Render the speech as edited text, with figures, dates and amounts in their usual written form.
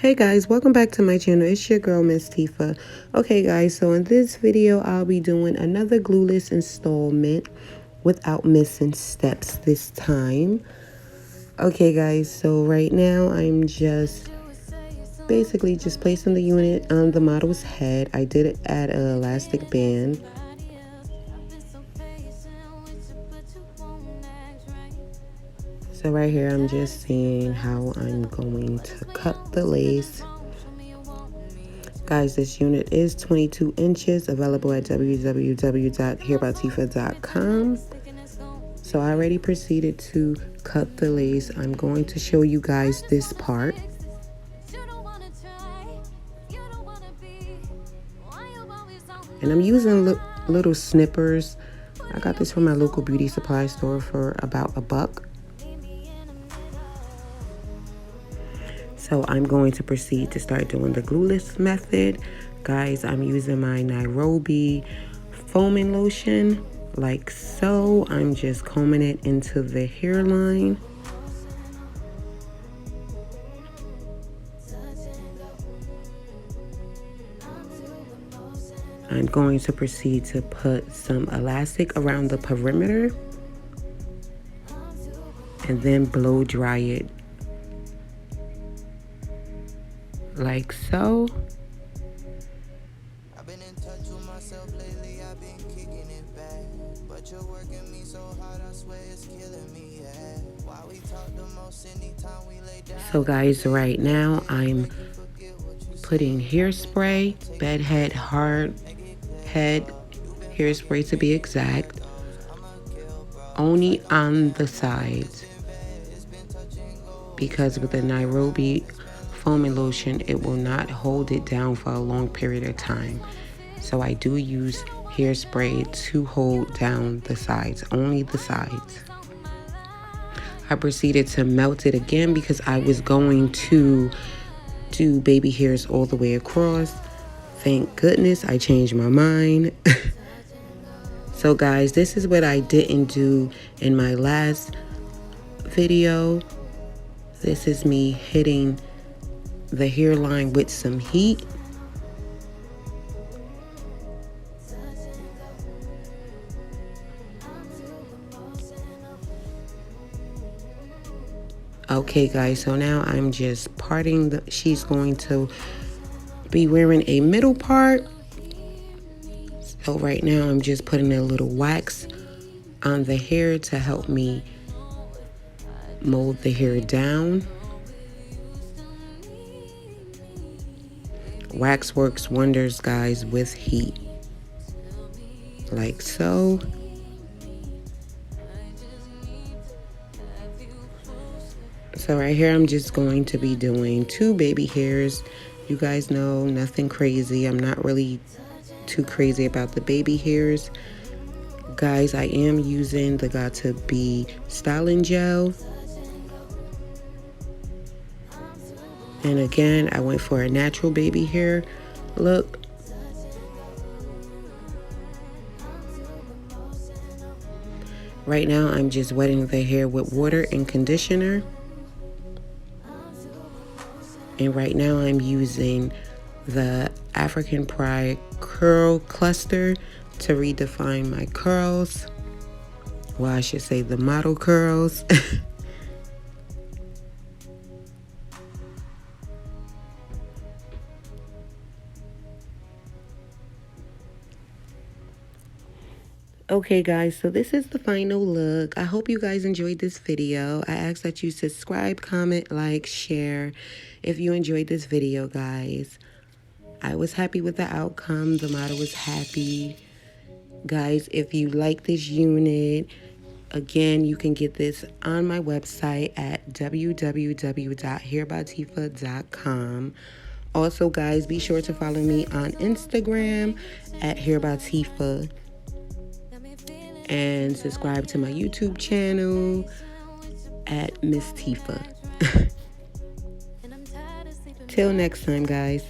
Hey guys, welcome back to my channel. It's your girl, Miss Tifa. Okay guys, so in this video, I'll be doing another glueless installment without missing steps this time. Okay guys, so right now I'm just basically just placing the unit on the model's head. I did it at an elastic band. So right here, I'm just seeing how I'm going to cut the lace. Guys, this unit is 22 inches, available at www.hairbytifa.com. So I already proceeded to cut the lace. I'm going to show you guys this part. And I'm using little snippers. I got this from my local beauty supply store for about $1. So I'm going to proceed to start doing the glueless method. Guys, I'm using my Nairobi foaming lotion like so. I'm just combing it into the hairline. I'm going to proceed to put some elastic around the perimeter and then blow dry it like so. I've been in touch with myself lately, I've been kicking it back. But you're working me so hard, I swear it's killing me, yeah. Why we talk the most anytime we lay down. So guys, right now I'm putting hairspray, bedhead, hard head hairspray to be exact, only on the sides, because with the Nairobi foaming lotion, it will not hold it down for a long period of time. So I do use hairspray to hold down the sides, only the sides. I proceeded to melt it again because I was going to do baby hairs all the way across. Thank goodness I changed my mind. So guys, this is what I didn't do in my last video. This is me hitting the hairline with some heat. Okay guys, so now I'm just parting she's going to be wearing a middle part. So right now I'm just putting a little wax on the hair to help me mold the hair down. Wax works wonders, guys, with heat, like so. So right here, I'm just going to be doing 2 baby hairs. You guys know, nothing crazy. I'm not really too crazy about the baby hairs. Guys, I am using the Got2b styling gel. And again, I went for a natural baby hair look. Right now, I'm just wetting the hair with water and conditioner. And right now, I'm using the African Pride Curl Cluster to redefine my curls. Well, I should say the model curls. Okay guys, so this is the final look. I hope you guys enjoyed this video. I ask that you subscribe, comment, like, share if you enjoyed this video, guys. I was happy with the outcome. The model was happy. Guys, if you like this unit, again, you can get this on my website at www.hairbytifa.com. Also, guys, be sure to follow me on Instagram at hairbytifa. And subscribe to my YouTube channel at Miss Tifa. Till next time, guys.